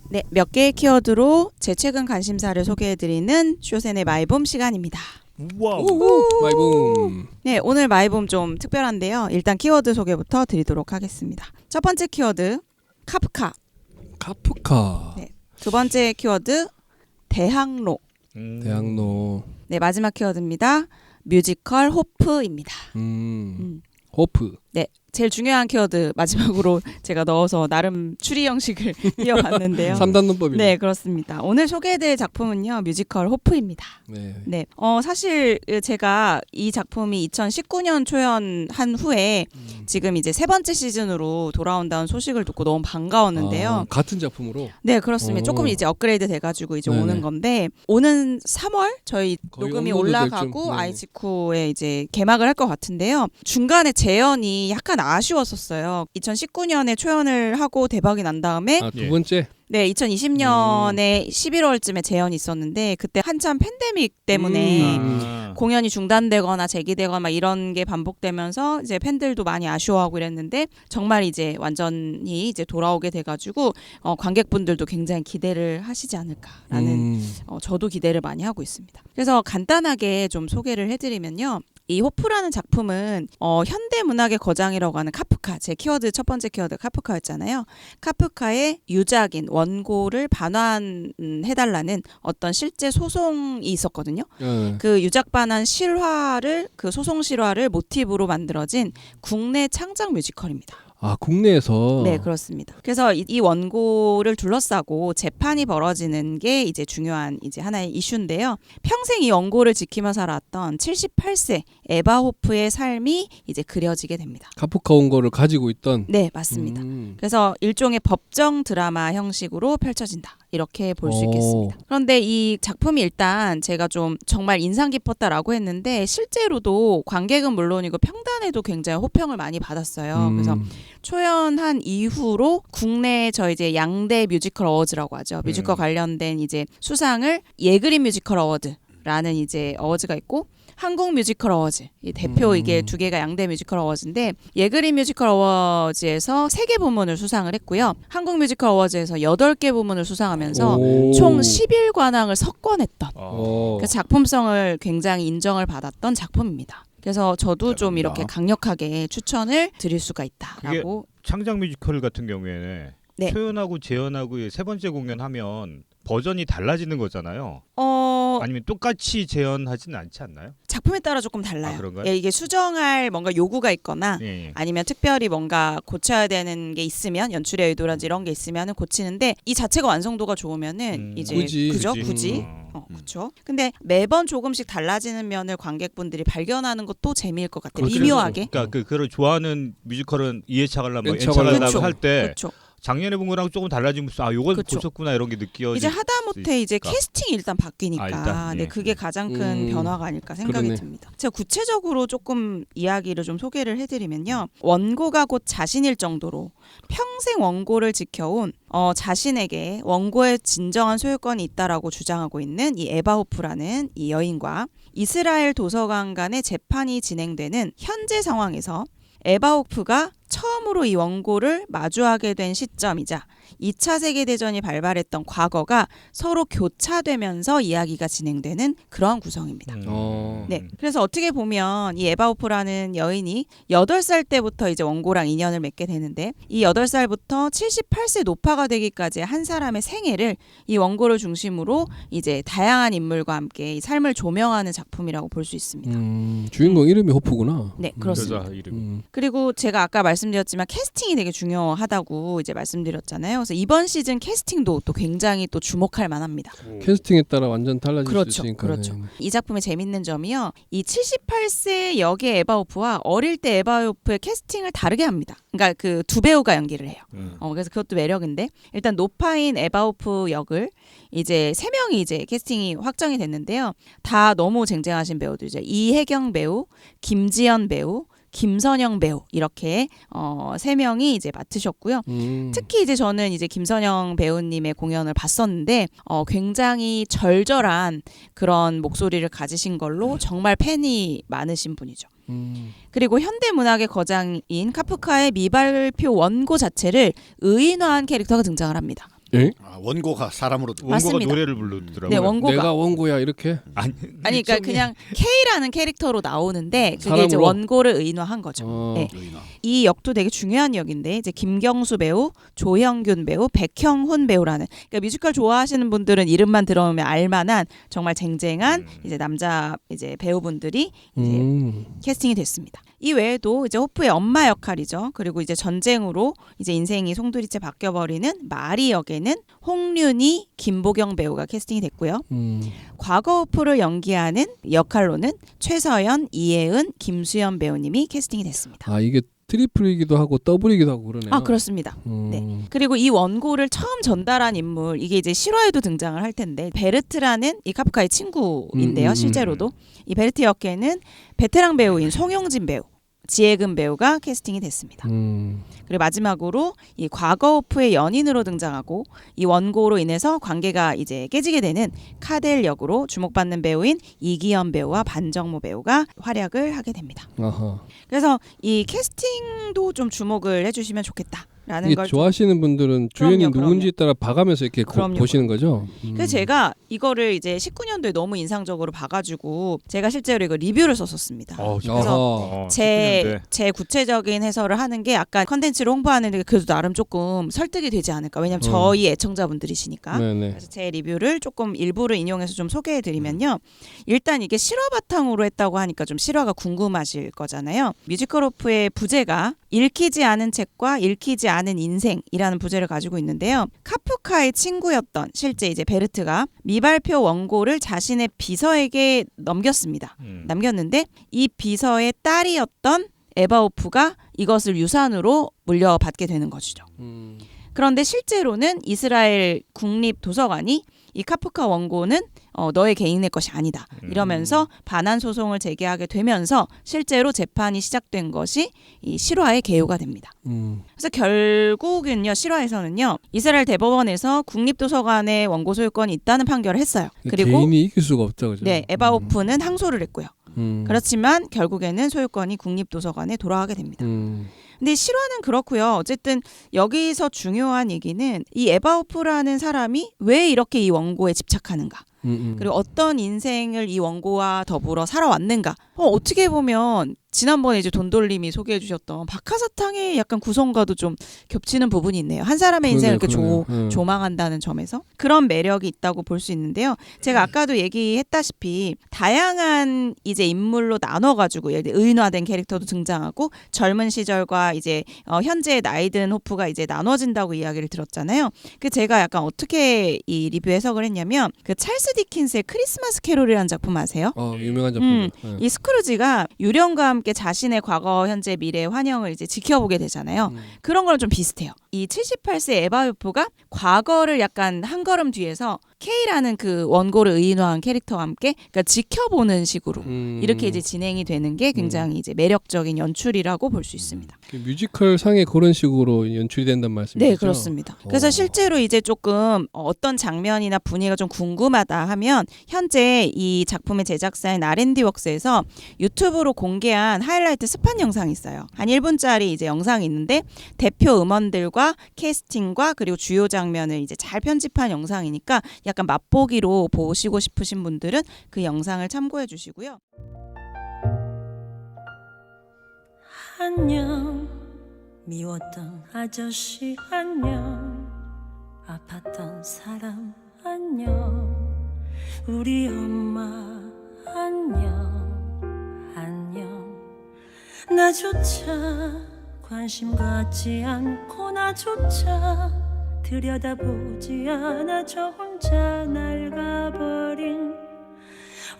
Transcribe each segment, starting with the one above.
네, 몇 개의 키워드로 제 최근 관심사를 소개해드리는 쇼센의 마이봄 시간입니다. 와우. 마이붐. 네, 오늘 마이봄 좀 특별한데요. 일단 키워드 소개부터 드리도록 하겠습니다. 첫 번째 키워드 카프카. 카프카. 네. 두 번째 키워드 대학로. 대학로. 네, 마지막 키워드입니다. 뮤지컬 호프입니다. 호프. 네, 제일 중요한 키워드 마지막으로 제가 넣어서 나름 추리 형식을 이어봤는데요. 3단 논법이네. 네, 그렇습니다. 오늘 소개해드릴 작품은요, 뮤지컬 호프입니다. 네. 네, 사실 제가 이 작품이 2019년 초연한 후에 지금 이제 세 번째 시즌으로 돌아온다는 소식을 듣고 너무 반가웠는데요. 아, 같은 작품으로? 네, 그렇습니다. 오. 조금 이제 업그레이드 돼가지고 이제 네네. 오는 건데 오는 3월 저희 거의 녹음이 업로드 될 올라가고 쯤, 네. 아이치쿠에 이제 개막을 할 것 같은데요. 중간에 재연이 약간 아쉬웠었어요. 2019년에 초연을 하고 대박이 난 다음에 아, 두 번째? 네, 2020년에 11월쯤에 재연이 있었는데 그때 한참 팬데믹 때문에 공연이 중단되거나 재개되거나 막 이런 게 반복되면서 이제 팬들도 많이 아쉬워하고 이랬는데 정말 이제 완전히 이제 돌아오게 돼가지고 관객분들도 굉장히 기대를 하시지 않을까라는 저도 기대를 많이 하고 있습니다. 그래서 간단하게 좀 소개를 해드리면요. 이 호프라는 작품은 현대 문학의 거장이라고 하는 카프카, 제 키워드 첫 번째 키워드 카프카였잖아요. 카프카의 유작인 원고를 반환해달라는 어떤 실제 소송이 있었거든요. 네. 그 유작 반환 실화를 그 소송 실화를 모티브로 만들어진 국내 창작 뮤지컬입니다. 아, 국내에서? 네, 그렇습니다. 그래서 이 원고를 둘러싸고 재판이 벌어지는 게 이제 중요한 이제 하나의 이슈인데요. 평생 이 원고를 지키며 살았던 78세 에바 호프의 삶이 이제 그려지게 됩니다. 카프카 원고를 가지고 있던? 네, 맞습니다. 그래서 일종의 법정 드라마 형식으로 펼쳐진다. 이렇게 볼 수 있겠습니다. 그런데 이 작품이 일단 제가 좀 정말 인상 깊었다라고 했는데 실제로도 관객은 물론이고 평단에도 굉장히 호평을 많이 받았어요. 그래서 초연한 이후로 국내 저 이제 양대 뮤지컬 어워즈라고 하죠. 뮤지컬 관련된 이제 수상을 예그린 뮤지컬 어워드라는 이제 어워즈가 있고 한국 뮤지컬 어워즈 이 대표 이게 두 개가 양대 뮤지컬 어워즈인데 예그린 뮤지컬 어워즈에서 3개 부문을 수상을 했고요. 한국 뮤지컬 어워즈에서 8개 부문을 수상하면서 총 11관왕을 석권했던 그 작품성을 굉장히 인정을 받았던 작품입니다. 그래서 저도 좀 이렇게 강력하게 추천을 드릴 수가 있다라고. 창작 뮤지컬 같은 경우에는 네. 초연하고 재연하고 세 번째 공연하면 버전이 달라지는 거잖아요. 아니면 똑같이 재연하지는 않지 않나요? 작품에 따라 조금 달라요. 아, 그런가요? 예, 이게 수정할 뭔가 요구가 있거나 예. 아니면 특별히 뭔가 고쳐야 되는 게 있으면 연출의 의도라든지 이런 게 있으면은 고치는데 이 자체가 완성도가 좋으면은 이제 굳이. 그죠? 그치. 굳이. 그렇죠. 근데 매번 조금씩 달라지는 면을 관객분들이 발견하는 것도 재미일 것 같아요. 그렇죠. 미묘하게. 그러니까 그걸 좋아하는 뮤지컬은 이해차 갈라면 엔차 엔차 갈라고 갈라고. 할 때 그렇죠. 작년에 본 거랑 조금 달라지면서 아 요건 그쵸. 보셨구나 이런 게 느껴지. 이제 하다못해 이제 캐스팅이 일단 바뀌니까 일단, 네, 그게 가장 큰 변화가 아닐까 생각이 그러네. 듭니다. 제가 구체적으로 조금 이야기를 좀 소개를 해드리면요. 원고가 곧 자신일 정도로 평생 원고를 지켜온 자신에게 원고의 진정한 소유권이 있다라고 주장하고 있는 이 에바 호프라는 이 여인과 이스라엘 도서관 간의 재판이 진행되는 현재 상황에서 에바 호프가 처음으로 이 원고를 마주하게 된 시점이자 2차 세계대전이 발발했던 과거가 서로 교차되면서 이야기가 진행되는 그런 구성입니다. 네, 그래서 어떻게 보면 이 에바 호프라는 여인이 8살 때부터 이제 원고랑 인연을 맺게 되는데 이 8살부터 78세 노파가 되기까지 한 사람의 생애를 이 원고를 중심으로 이제 다양한 인물과 함께 이 삶을 조명하는 작품이라고 볼 수 있습니다. 주인공 이름이 호프구나. 네, 그렇습니다. 여자 이름. 그리고 제가 아까 말씀드렸지만 캐스팅이 되게 중요하다고 이제 말씀드렸잖아요. 그래서 이번 시즌 캐스팅도 또 굉장히 또 주목할 만합니다. 캐스팅에 따라 완전 달라질 그렇죠, 수 있으니까. 그렇죠. 네. 이 작품의 재밌는 점이요. 이 78세 역의 에바 호프와 어릴 때 에바 호프의 캐스팅을 다르게 합니다. 그러니까 그 두 배우가 연기를 해요. 그래서 그것도 매력인데 일단 노파인 에바 호프 역을 이제 3명이 이제 캐스팅이 확정이 됐는데요. 다 너무 쟁쟁하신 배우들이죠. 이혜경 배우, 김지연 배우, 김선영 배우 이렇게 3명이 이제 맡으셨고요. 특히 이제 저는 이제 김선영 배우님의 공연을 봤었는데 굉장히 절절한 그런 목소리를 가지신 걸로 정말 팬이 많으신 분이죠. 그리고 현대문학의 거장인 카프카의 미발표 원고 자체를 의인화한 캐릭터가 등장을 합니다. 예? 원고가 사람으로 원고가 맞습니다. 노래를 부르더라고요. 네, 원고가 내가 원고야 이렇게. 아니 그러니까 그냥 K라는 캐릭터로 나오는데 그게 이제 사람으로? 원고를 의노한 거죠. 네. 의인화. 이 역도 되게 중요한 역인데 이제 김경수 배우, 조형균 배우, 백형훈 배우라는 그러니까 뮤지컬 좋아하시는 분들은 이름만 들어오면 알만한 정말 쟁쟁한 이제 남자 이제 배우분들이 이제 캐스팅이 됐습니다. 이 외에도 이제 호프의 엄마 역할이죠. 그리고 이제 전쟁으로 이제 인생이 송두리째 바뀌어버리는 마리 역에는 홍윤희, 김보경 배우가 캐스팅이 됐고요. 과거 호프를 연기하는 역할로는 최서연, 이혜은, 김수현 배우님이 캐스팅이 됐습니다. 아 이게 트리플이기도 하고 더블이기도 하고 그러네요. 아 그렇습니다. 네. 그리고 이 원고를 처음 전달한 인물 이게 이제 실화에도 등장을 할 텐데 베르트라는 이 카프카의 친구인데요. 실제로도 이 베르트 역에는 베테랑 배우인 송영진 배우, 지혜근 배우가 캐스팅이 됐습니다. 그리고 마지막으로 이 과거 호프의 연인으로 등장하고 이 원고로 인해서 관계가 이제 깨지게 되는 카델 역으로 주목받는 배우인 이기현 배우와 반정모 배우가 활약을 하게 됩니다. 아하. 그래서 이 캐스팅도 좀 주목을 해주시면 좋겠다. 라는 이게 걸 좋아하시는 분들은 주연이 그럼요, 누군지에 따라 봐가면서 이렇게 그럼요. 보시는 거죠. 그래서 제가 이거를 이제 19년도에 너무 인상적으로 봐가지고 제가 실제로 이거 리뷰를 썼었습니다. 어허. 제 구체적인 해설을 하는 게 약간 컨텐츠를 홍보하는데 그래도 나름 조금 설득이 되지 않을까. 왜냐면 저희 애청자분들이시니까. 네네. 그래서 제 리뷰를 조금 일부를 인용해서 좀 소개해드리면요. 일단 이게 실화 바탕으로 했다고 하니까 좀 실화가 궁금하실 거잖아요. 뮤지컬 오프의 부제가 읽히지 않은 책과 읽히지 않은 인생이라는 부제를 가지고 있는데요. 카프카의 친구였던 실제 이제 베르트가 미발표 원고를 자신의 비서에게 넘겼습니다. 남겼는데 이 비서의 딸이었던 에바 오프가 이것을 유산으로 물려받게 되는 것이죠. 그런데 실제로는 이스라엘 국립도서관이 이 카프카 원고는 너의 개인의 것이 아니다. 이러면서 반환 소송을 제기하게 되면서 실제로 재판이 시작된 것이 이 실화의 개요가 됩니다. 그래서 결국은요 실화에서는요 이스라엘 대법원에서 국립도서관의 원고 소유권이 있다는 판결을 했어요. 그리고 개인이 이길 수가 없죠, 그죠? 네 에바 오프는 항소를 했고요. 그렇지만 결국에는 소유권이 국립도서관에 돌아가게 됩니다. 근데 실화는 그렇고요. 어쨌든 여기서 중요한 얘기는 이 에바 오프라는 사람이 왜 이렇게 이 원고에 집착하는가. 그리고 어떤 인생을 이 원고와 더불어 살아왔는가. 어떻게 보면 지난번에 이제 돈돌림이 소개해 주셨던 박하사탕의 약간 구성과도 좀 겹치는 부분이 있네요. 한 사람의 인생을 이렇게 조망한다는 점에서 그런 매력이 있다고 볼 수 있는데요. 제가 아까도 얘기했다시피 다양한 이제 인물로 나눠가지고 예를 들어 의인화된 캐릭터도 등장하고 젊은 시절과 이제 현재 나이 든 호프가 이제 나눠진다고 이야기를 들었잖아요. 그 제가 약간 어떻게 이 리뷰 해석을 했냐면 그 찰스 디킨스의 크리스마스 캐롤이라는 작품 아세요? 유명한 작품. 이 스크루지가 유령과 함께 자신의 과거, 현재, 미래의 환영을 이제 지켜보게 되잖아요. 그런 거랑 좀 비슷해요. 이 78세 에바 오프가 과거를 약간 한 걸음 뒤에서 K라는 그 원고를 의인화한 캐릭터와 함께 그러니까 지켜보는 식으로 이렇게 이제 진행이 되는 게 굉장히 이제 매력적인 연출이라고 볼 수 있습니다. 뮤지컬 상에 그런 식으로 연출이 된단 말씀이시죠? 네, 그렇습니다. 그래서 실제로 이제 조금 어떤 장면이나 분위기가 좀 궁금하다 하면 현재 이 작품의 제작사인 R&D 웍스에서 유튜브로 공개한 하이라이트 스판 영상이 있어요. 한 1분짜리 이제 영상이 있는데 대표 음원들과 캐스팅과 그리고 주요 장면을 이제 잘 편집한 영상이니까 약간 맛보기로 보시고 싶으신 분들은 그 영상을 참고해 주시고요. 안녕 미웠던 아저씨 안녕 아팠던 사람 안녕 우리 엄마 안녕 안녕 나조차 관심 갖지 않고 나조차 들여다보지 않아 저 혼자 낡아버린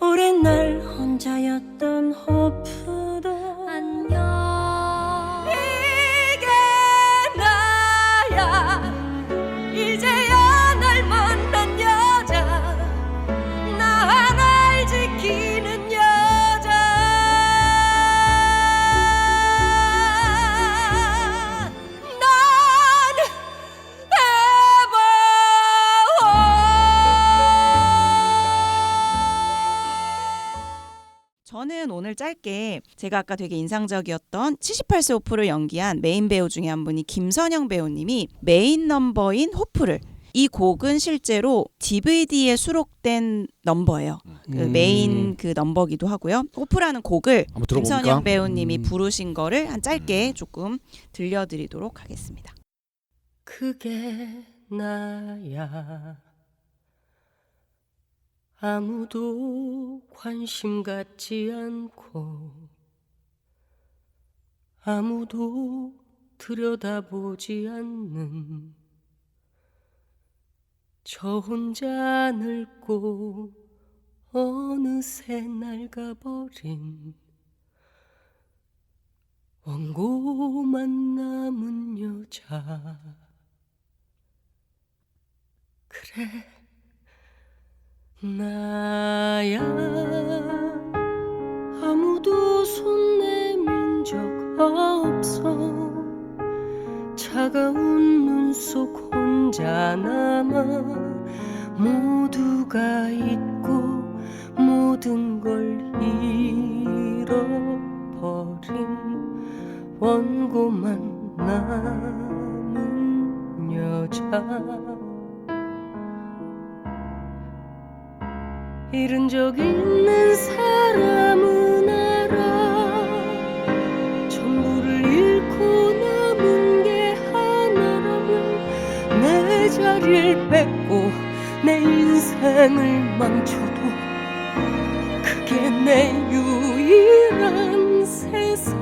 오랜 날 혼자였던 호프도 안녕 이게 나야 이제야 날 만난 여자 나 날 지키는 여자 난 저는 오늘 짧게 제가 아까 되게 인상적이었던 78세 호프를 연기한 메인 배우 중에 한 분이 김선영 배우님이 메인 넘버인 호프를 이 곡은 실제로 DVD에 수록된 넘버예요. 그 메인 그 넘버기도 하고요. 호프라는 곡을 한번 들어볼까? 김선영 배우님이 부르신 거를 한 짧게 조금 들려드리도록 하겠습니다. 그게 나야 아무도 관심 갖지 않고 아무도 들여다보지 않는 저 혼자 늙고 어느새 낡아버린 원고만 남은 여자. 그래 나야 아무도 손 내민 적 없어 차가운 눈 속 혼자 남아 모두가 잊고 모든 걸 잃어버린 원고만 남은 여자. 잃은 적 있는 사람은 알아 전부를 잃고 남은 게 하나라면 내 자리를 뺏고 내 인생을 망쳐도 그게 내 유일한 세상.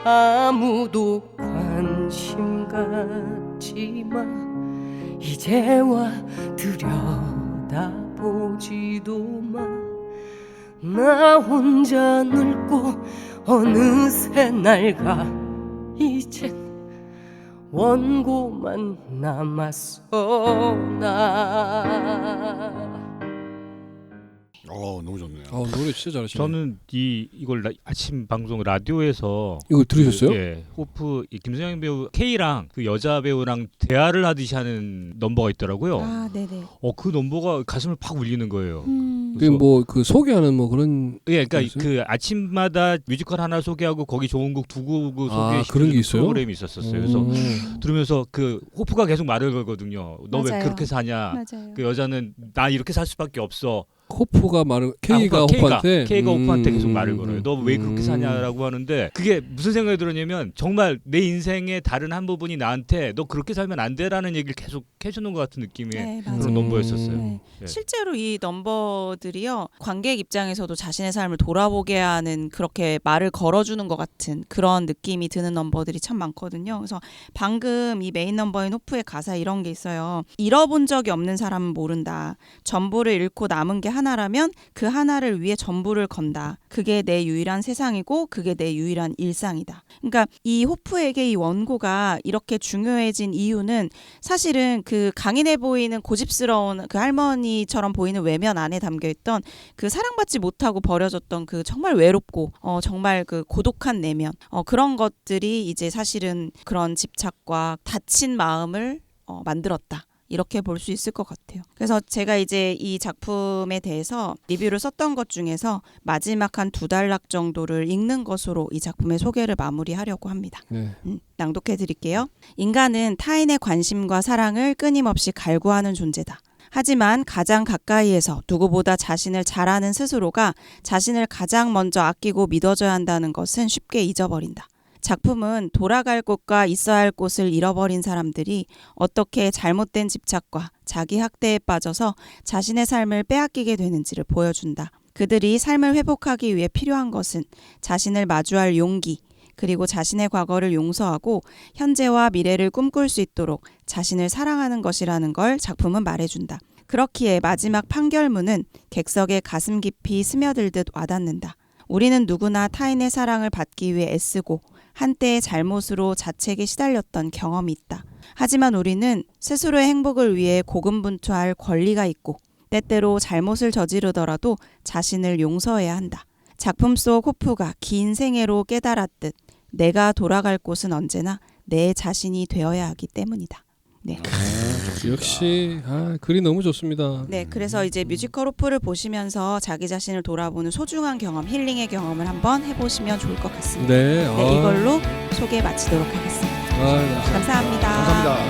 아무도 관심 갖지 마 이제와 들여다보지도 마. 나 혼자 늙고 어느새 낡아 이젠 원고만 남았어 나. 너무 좋네요. 노래 진짜 잘하시네. 저는 이걸 아침 방송 라디오에서 이거 들으셨어요? 예, 호프 김선영 배우 K랑 그 여자 배우랑 대화를 하듯이 하는 넘버가 있더라고요. 아, 네네. 그 넘버가 가슴을 팍 울리는 거예요. 그게 뭐 그 소개하는 뭐 그런 예, 그러니까 있어요? 그 아침마다 뮤지컬 하나 소개하고 거기 좋은 곡 두 곡 소개해 그런 게 있어요? 프로그램이 있었어요. 그래서 들으면서 그 호프가 계속 말을 걸거든요. 너 왜 맞아요. 그렇게 사냐? 맞아요. 그 여자는 나 이렇게 살 수밖에 없어. 호프가 말을 K가 호프한테 K가 호프한테 계속 말을 걸어요. 너 왜 그렇게 사냐라고 하는데 그게 무슨 생각이 들었냐면 정말 내 인생의 다른 한 부분이 나한테 너 그렇게 살면 안 돼라는 얘기를 계속 해주는 것 같은 느낌의 네, 그런 맞아요. 넘버였었어요. 네. 네. 실제로 이 넘버들이요 관객 입장에서도 자신의 삶을 돌아보게 하는 그렇게 말을 걸어주는 것 같은 그런 느낌이 드는 넘버들이 참 많거든요. 그래서 방금 이 메인 넘버인 호프의 가사에 이런 게 있어요. 잃어본 적이 없는 사람은 모른다. 전부를 잃고 남은 게 하나라면 그 하나를 위해 전부를 건다. 그게 내 유일한 세상이고 그게 내 유일한 일상이다. 그러니까 이 호프에게 이 원고가 이렇게 중요해진 이유는 사실은 그 강인해 보이는 고집스러운 그 할머니처럼 보이는 외면 안에 담겨있던 그 사랑받지 못하고 버려졌던 그 정말 외롭고 정말 그 고독한 내면 그런 것들이 이제 사실은 그런 집착과 다친 마음을 만들었다. 이렇게 볼 수 있을 것 같아요. 그래서 제가 이제 이 작품에 대해서 리뷰를 썼던 것 중에서 마지막 한 2단락 정도를 읽는 것으로 이 작품의 소개를 마무리하려고 합니다. 네. 낭독해 드릴게요. 인간은 타인의 관심과 사랑을 끊임없이 갈구하는 존재다. 하지만 가장 가까이에서 누구보다 자신을 잘 아는 스스로가 자신을 가장 먼저 아끼고 믿어줘야 한다는 것은 쉽게 잊어버린다. 작품은 돌아갈 곳과 있어야 할 곳을 잃어버린 사람들이 어떻게 잘못된 집착과 자기 학대에 빠져서 자신의 삶을 빼앗기게 되는지를 보여준다. 그들이 삶을 회복하기 위해 필요한 것은 자신을 마주할 용기, 그리고 자신의 과거를 용서하고 현재와 미래를 꿈꿀 수 있도록 자신을 사랑하는 것이라는 걸 작품은 말해준다. 그렇기에 마지막 판결문은 객석에 가슴 깊이 스며들듯 와닿는다. 우리는 누구나 타인의 사랑을 받기 위해 애쓰고 한때의 잘못으로 자책에 시달렸던 경험이 있다. 하지만 우리는 스스로의 행복을 위해 고군분투할 권리가 있고 때때로 잘못을 저지르더라도 자신을 용서해야 한다. 작품 속 호프가 긴 생애로 깨달았듯 내가 돌아갈 곳은 언제나 내 자신이 되어야 하기 때문이다. 네. 역시 글이 너무 좋습니다. 네, 그래서 이제 뮤지컬 호프를 보시면서 자기 자신을 돌아보는 소중한 경험, 힐링의 경험을 한번 해보시면 좋을 것 같습니다. 네. 네, 이걸로 소개 마치도록 하겠습니다. 감사합니다. 감사합니다. 감사합니다.